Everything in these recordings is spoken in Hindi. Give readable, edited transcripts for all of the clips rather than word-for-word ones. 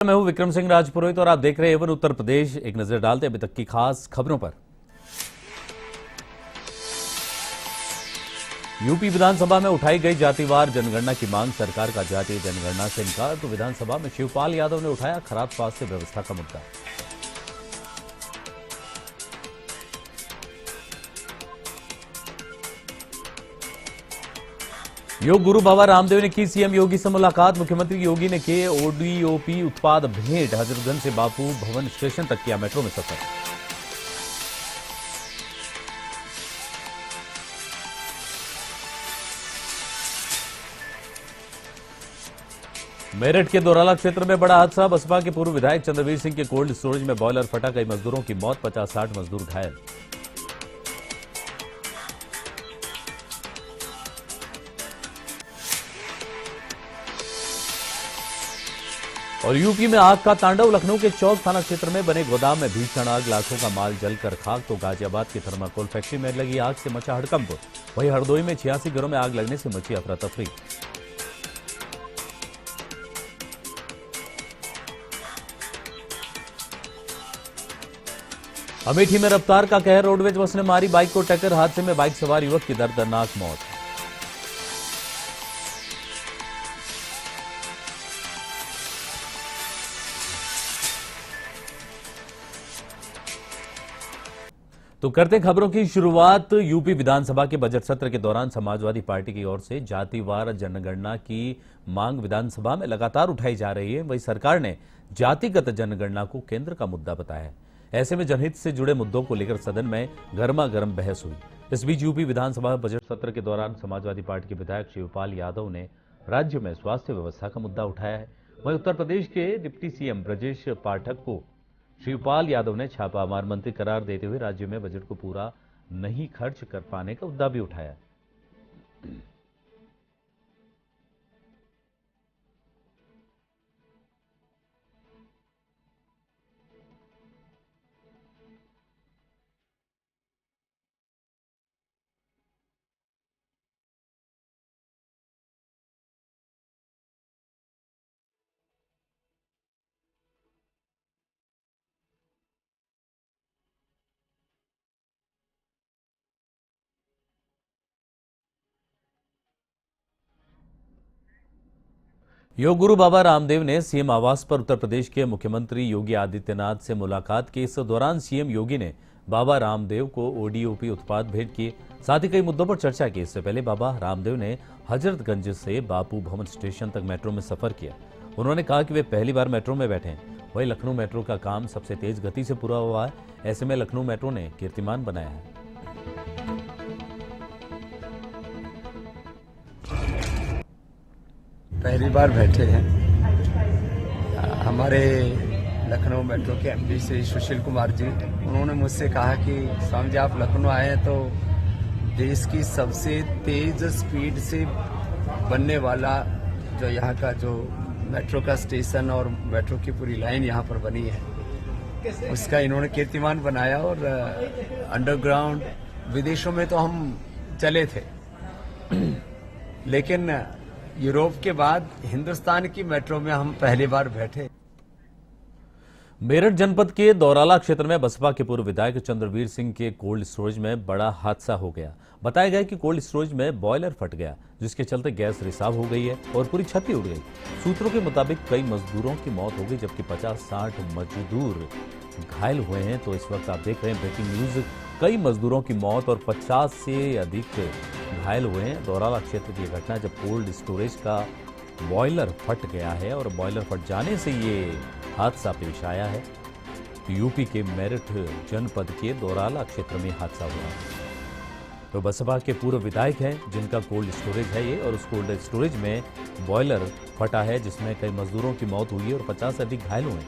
मैं हूं विक्रम सिंह राजपुरोहित और आप देख रहे हैं एवन उत्तर प्रदेश। एक नजर डालते हैं अभी तक की खास खबरों पर। यूपी विधानसभा में उठाई गई जातिवार जनगणना की मांग। सरकार का जातीय जनगणना से इनकार तो विधानसभा में शिवपाल यादव ने उठाया खराब स्वास्थ्य व्यवस्था का मुद्दा। योग गुरु बाबा रामदेव ने की सीएम योगी से मुलाकात। मुख्यमंत्री योगी ने किए ओडीओपी उत्पाद भेंट। हजरतगंज से बापू भवन स्टेशन तक किया मेट्रो में सफर। मेरठ के दोराला क्षेत्र में बड़ा हादसा। बसपा के पूर्व विधायक चंद्रवीर सिंह के कोल्ड स्टोरेज में बॉयलर फटा, कई मजदूरों की मौत, 50-60 मजदूर घायल। और यूपी में आग का तांडव। लखनऊ के चौक थाना क्षेत्र में बने गोदाम में भीषण आग, लाखों का माल जलकर खाक। तो गाजियाबाद की थर्माकोल फैक्ट्री में लगी आग से मचा हड़कंप। वहीं हरदोई में 86 घरों में आग लगने से मची अफरा तफरी। अमेठी में रफ्तार का कहर। रोडवेज बस ने मारी बाइक को टक्कर। हादसे में बाइक सवार युवक की दर्दनाक मौत। तो करते खबरों की शुरुआत। यूपी विधानसभा के बजट सत्र के दौरान समाजवादी पार्टी की ओर से जातिवार जनगणना की मांग विधानसभा में लगातार उठाई जा रही है। वहीं सरकार ने जातिगत जनगणना को केंद्र का मुद्दा बताया है। ऐसे में जनहित से जुड़े मुद्दों को लेकर सदन में गर्मा गर्म बहस हुई। इस बीच यूपी विधानसभा बजट सत्र के दौरान समाजवादी पार्टी के विधायक शिवपाल यादव ने राज्य में स्वास्थ्य व्यवस्था का मुद्दा उठाया है। वहीं उत्तर प्रदेश के डिप्टी सीएम ब्रजेश पाठक को शिवपाल यादव ने छापामार मंत्री करार देते हुए राज्य में बजट को पूरा नहीं खर्च कर पाने का मुद्दा भी उठाया। योग गुरु बाबा रामदेव ने सीएम आवास पर उत्तर प्रदेश के मुख्यमंत्री योगी आदित्यनाथ से मुलाकात की। इस दौरान सीएम योगी ने बाबा रामदेव को ओडीओपी उत्पाद भेंट किए, साथ ही कई मुद्दों पर चर्चा की। इससे पहले बाबा रामदेव ने हजरतगंज से बापू भवन स्टेशन तक मेट्रो में सफर किया। उन्होंने कहा कि वे पहली बार मेट्रो में बैठे हैं। वहीं लखनऊ मेट्रो का काम सबसे तेज गति से पूरा हुआ है। ऐसे में लखनऊ मेट्रो ने कीर्तिमान बनाया है। पहली बार बैठे हैं। हमारे लखनऊ मेट्रो के एमडी श्री सुशील कुमार जी, उन्होंने मुझसे कहा कि स्वामी जी आप लखनऊ आए हैं तो देश की सबसे तेज स्पीड से बनने वाला जो यहाँ का जो मेट्रो का स्टेशन और मेट्रो की पूरी लाइन यहाँ पर बनी है, उसका इन्होंने कीर्तिमान बनाया। और अंडरग्राउंड विदेशों में तो हम चले थे, लेकिन यूरोप के बाद हिंदुस्तान की मेट्रो में हम पहली बार बैठे। मेरठ जनपद के दौराला क्षेत्र में बसपा के पूर्व विधायक चंद्रवीर सिंह के कोल्ड स्टोरेज में बड़ा हादसा हो गया। बताया गया कि कोल्ड स्टोरेज में बॉयलर फट गया, जिसके चलते गैस रिसाव हो गई है और पूरी छत ही उड़ गई। सूत्रों के मुताबिक कई मजदूरों की मौत हो गई, जबकि 50-60 मजदूर घायल हुए हैं। तो इस वक्त आप देख रहे हैं ब्रेकिंग न्यूज, कई मजदूरों की मौत और 50 से अधिक घायल हुए हैं। दौराला क्षेत्र की घटना जब कोल्ड स्टोरेज का बॉयलर फट गया है और बॉयलर फट जाने से ये हादसा पेश आया है। यूपी के मेरठ जनपद के दौराला क्षेत्र में हादसा हुआ। तो बसपा के पूर्व विधायक हैं जिनका कोल्ड स्टोरेज है ये, और उस कोल्ड स्टोरेज में बॉयलर फटा है जिसमें कई मजदूरों की मौत हुई है और 50 से अधिक घायल हुए।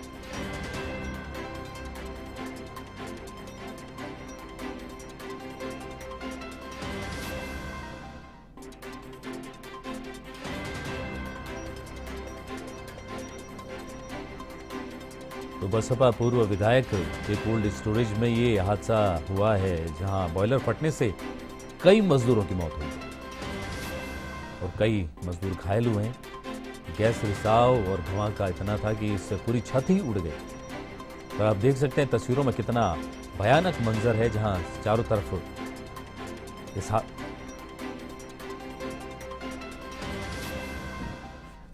तो बसपा पूर्व विधायक के कोल्ड स्टोरेज में ये हादसा हुआ है, जहां बॉयलर फटने से कई मजदूरों की मौत हुई और कई मजदूर घायल हुए हैं। गैस रिसाव और धुआं का इतना था कि इससे पूरी छत ही उड़ गई। तो आप देख सकते हैं तस्वीरों में कितना भयानक मंजर है, जहां चारों तरफ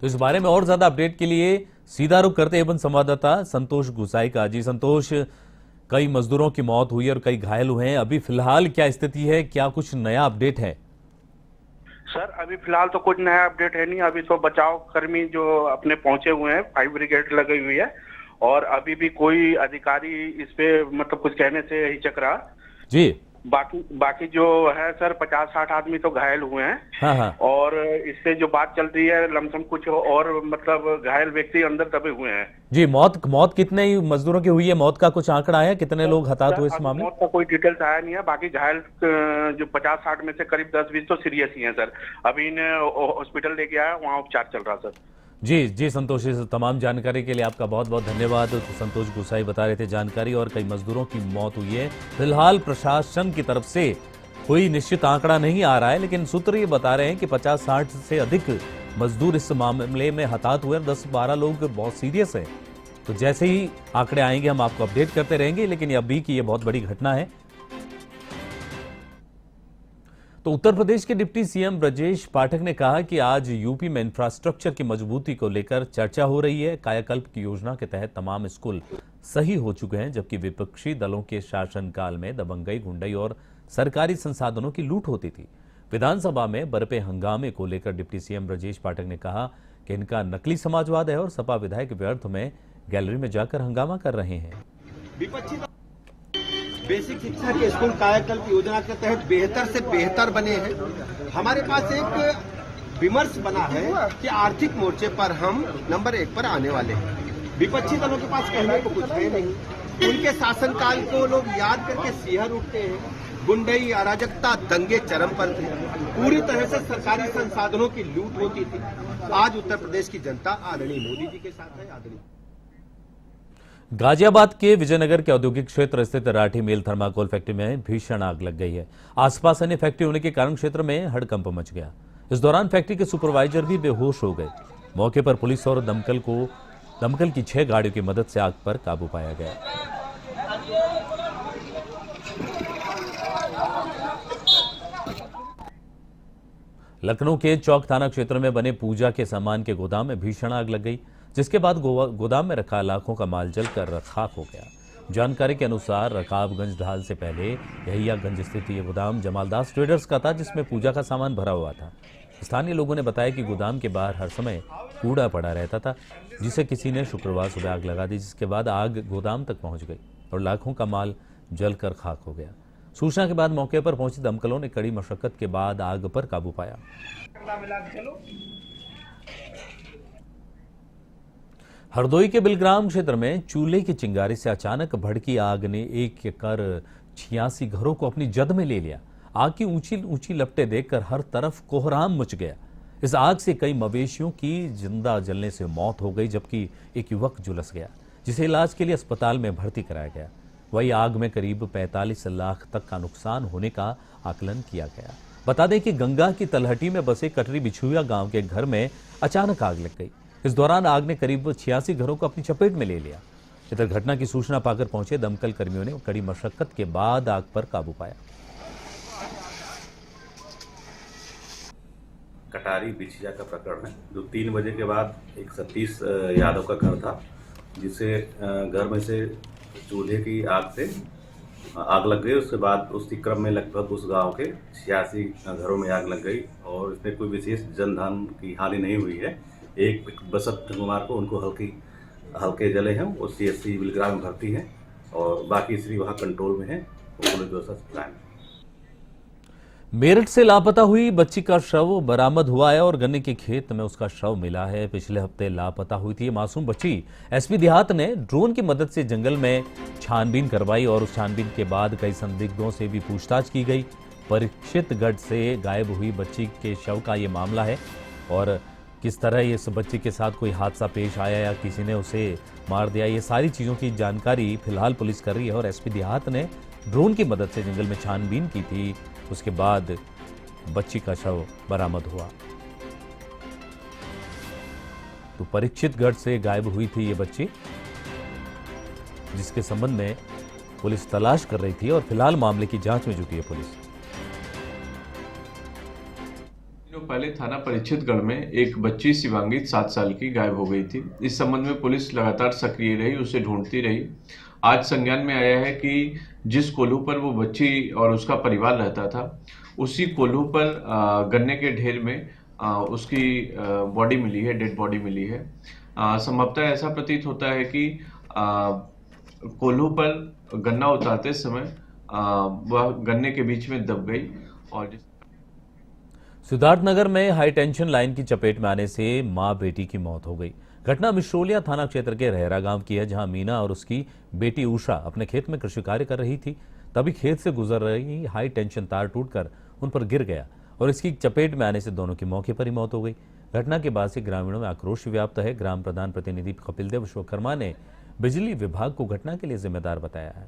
तो इस बारे में और ज्यादा अपडेट के लिए सीधा रुख करते एवं संवाददाता संतोष गुसाई का। जी संतोष, कई मजदूरों की मौत हुई और कई घायल हुए हैं, अभी फिलहाल क्या स्थिति है, क्या कुछ नया अपडेट है? सर अभी फिलहाल तो कुछ नया अपडेट है नहीं। अभी तो बचाव कर्मी जो अपने पहुंचे हुए हैं, फायर ब्रिगेड लगी हुई है और अभी भी कोई अधिकारी इस पे मतलब कुछ कहने से हिचक रहा जी। बाकी जो है सर 50-60 आदमी तो घायल हुए हैं। हाँ हाँ। और इससे जो बात चल रही है लमसम कुछ और मतलब घायल व्यक्ति अंदर दबे हुए हैं। जी, मौत कितने मजदूरों की हुई है? मौत का कुछ आंकड़ा है, कितने लोग हताहत हुए इस मामले? मौत का कोई डिटेल्स आया नहीं है। बाकी घायल जो 50-60 में से करीब 10-20 तो सीरियस ही हैं सर। अभी इन्हें हॉस्पिटल लेके आया, वहाँ उपचार चल रहा सर। जी संतोष, इस तमाम जानकारी के लिए आपका बहुत बहुत धन्यवाद। तो संतोष गुसाई बता रहे थे जानकारी, और कई मजदूरों की मौत हुई है। फिलहाल प्रशासन की तरफ से कोई निश्चित आंकड़ा नहीं आ रहा है, लेकिन सूत्र ये बता रहे हैं कि 50-60 से अधिक मजदूर इस मामले में हताहत हुए, 10-12 लोग बहुत सीरियस हैं। तो जैसे ही आंकड़े आएंगे हम आपको अपडेट करते रहेंगे, लेकिन अभी की ये बहुत बड़ी घटना है। तो उत्तर प्रदेश के डिप्टी सीएम ब्रजेश पाठक ने कहा कि आज यूपी में इंफ्रास्ट्रक्चर की मजबूती को लेकर चर्चा हो रही है। कायाकल्प की योजना के तहत तमाम स्कूल सही हो चुके हैं, जबकि विपक्षी दलों के शासनकाल में दबंगई, गुंडई और सरकारी संसाधनों की लूट होती थी। विधानसभा में बरपे हंगामे को लेकर डिप्टी सीएम ब्रजेश पाठक ने कहा कि इनका नकली समाजवाद है और सपा विधायक व्यर्थ में गैलरी में जाकर हंगामा कर रहे हैं। बेसिक शिक्षा के स्कूल कायाकल्प योजना के तहत बेहतर से बेहतर बने हैं। हमारे पास एक विमर्श बना है कि आर्थिक मोर्चे पर हम नंबर 1 पर आने वाले हैं। विपक्षी दलों के पास कहने को कुछ है नहीं। उनके शासनकाल को लोग याद करके सिहर उठते हैं। गुंडई, अराजकता, दंगे चरम पर थे। पूरी तरह से सरकारी संसाधनों की लूट होती थी। आज उत्तर प्रदेश की जनता आदरणीय मोदी जी के साथ है। आदरणीय गाजियाबाद के विजयनगर के औद्योगिक क्षेत्र स्थित राठी मिल थर्माकोल फैक्ट्री में भीषण आग लग गई है। आसपास अन्य फैक्ट्री होने के कारण क्षेत्र में हड़कंप मच गया। इस दौरान फैक्ट्री के सुपरवाइजर भी बेहोश हो गए। मौके पर पुलिस और दमकल की 6 गाड़ियों की मदद से आग पर काबू पाया गया। लखनऊ के चौक थाना क्षेत्र में बने पूजा के सामान के गोदाम में भीषण आग लग गई, जिसके बाद गोदाम में रखा लाखों का माल जलकर खाक हो गया। जानकारी के अनुसार रकाबगंज ढाल से पहले यहियागंज स्थित ये गोदाम जमालदास ट्रेडर्स का था, जिसमें पूजा का सामान भरा हुआ था। स्थानीय लोगों ने बताया कि गोदाम के बाहर हर समय कूड़ा पड़ा रहता था, जिसे किसी ने शुक्रवार सुबह आग लगा दी, जिसके बाद आग गोदाम तक पहुंच गई और लाखों का माल जलकर खाक हो गया। सूचना के बाद मौके पर पहुंची दमकलों ने कड़ी मशक्कत के बाद आग पर काबू पाया। हरदोई के बिलग्राम क्षेत्र में चूल्हे की चिंगारी से अचानक भड़की आग ने एक कर 86 घरों को अपनी जद में ले लिया। आग की ऊंची ऊंची लपटें देखकर हर तरफ कोहराम मच गया। इस आग से कई मवेशियों की जिंदा जलने से मौत हो गई, जबकि एक युवक झुलस गया, जिसे इलाज के लिए अस्पताल में भर्ती कराया गया। वही आग में करीब 45 लाख तक का नुकसान होने का आकलन किया गया। बता दें कि गंगा की तलहटी में बसे कटरी बिछुआ गांव के घर में अचानक आग लग गई। इस दौरान आग ने करीब 86 घरों को अपनी चपेट में ले लिया। इधर घटना की सूचना पाकर पहुंचे दमकल कर्मियों ने कड़ी मशक्कत के बाद आग पर काबू पाया। कटारी बिछिया का प्रकरण है, जो 3 बजे के बाद एक सतीश यादव का घर था, जिसे घर में से चूल्हे की आग से आग लग गई। उसके बाद उसी क्रम में लगभग उस गांव के 86 घरों में आग लग गई और इसमें कोई विशेष जनधन की हानि नहीं हुई है। एक बसंत कुमार को उनको हल्के जले हैं, वो CHC बिलग्राम में भर्ती हैं और बाकी स्त्री वहाँ कंट्रोल में है, वो पुलिस व्यवस्था है। मेरठ से लापता हुई बच्ची का शव बरामद हुआ है और गन्ने के खेत में उसका शव मिला है। पिछले हफ्ते लापता हुई थी ये मासूम बच्ची SP देहात ने ड्रोन की मदद से जंगल में छानबीन करवाई और उस छानबीन के बाद कई संदिग्धों से भी पूछताछ की गई। परीक्षितगढ़ से गायब हुई बच्ची के शव का ये मामला है और किस तरह इस बच्ची के साथ कोई हादसा पेश आया या किसी ने उसे मार दिया, ये सारी चीज़ों की जानकारी फिलहाल पुलिस कर रही है। और SP देहात ने ड्रोन की मदद से जंगल में छानबीन की थी, उसके बाद बच्ची का शव बरामद हुआ। तो परीक्षितगढ़ से गायब हुई थी ये बच्ची, जिसके संबंध में पुलिस तलाश कर रही थी और फिलहाल मामले की जांच में जुटी है पुलिस। दिनों पहले थाना परीक्षितगढ़ में एक बच्ची शिवांगी 7 साल की गायब हो गई थी। इस संबंध में पुलिस लगातार सक्रिय रही, उसे ढूंढती रही। आज संज्ञान में आया है कि जिस कोल्हू पर वो बच्ची और उसका परिवार रहता था, उसी कोल्हू पर गन्ने के ढेर में उसकी बॉडी मिली है, डेड बॉडी मिली है। संभवतः ऐसा प्रतीत होता है कि कोल्हू पर गन्ना उतारते समय वह गन्ने के बीच में दब गई और सिद्धार्थनगर में हाई टेंशन लाइन की चपेट में आने से मां बेटी की मौत हो गई। घटना मिश्रोलिया थाना क्षेत्र के रहरा गांव की है, जहां मीना और उसकी बेटी उषा अपने खेत में कृषि कार्य कर रही थी। तभी खेत से गुजर रही हाई टेंशन तार टूटकर उन पर गिर गया और इसकी चपेट में आने से दोनों की मौके पर ही मौत हो गई। घटना के बाद से ग्रामीणों में आक्रोश व्याप्त है। ग्राम प्रधान प्रतिनिधि कपिल देव विश्वकर्मा ने बिजली विभाग को घटना के लिए जिम्मेदार बताया है।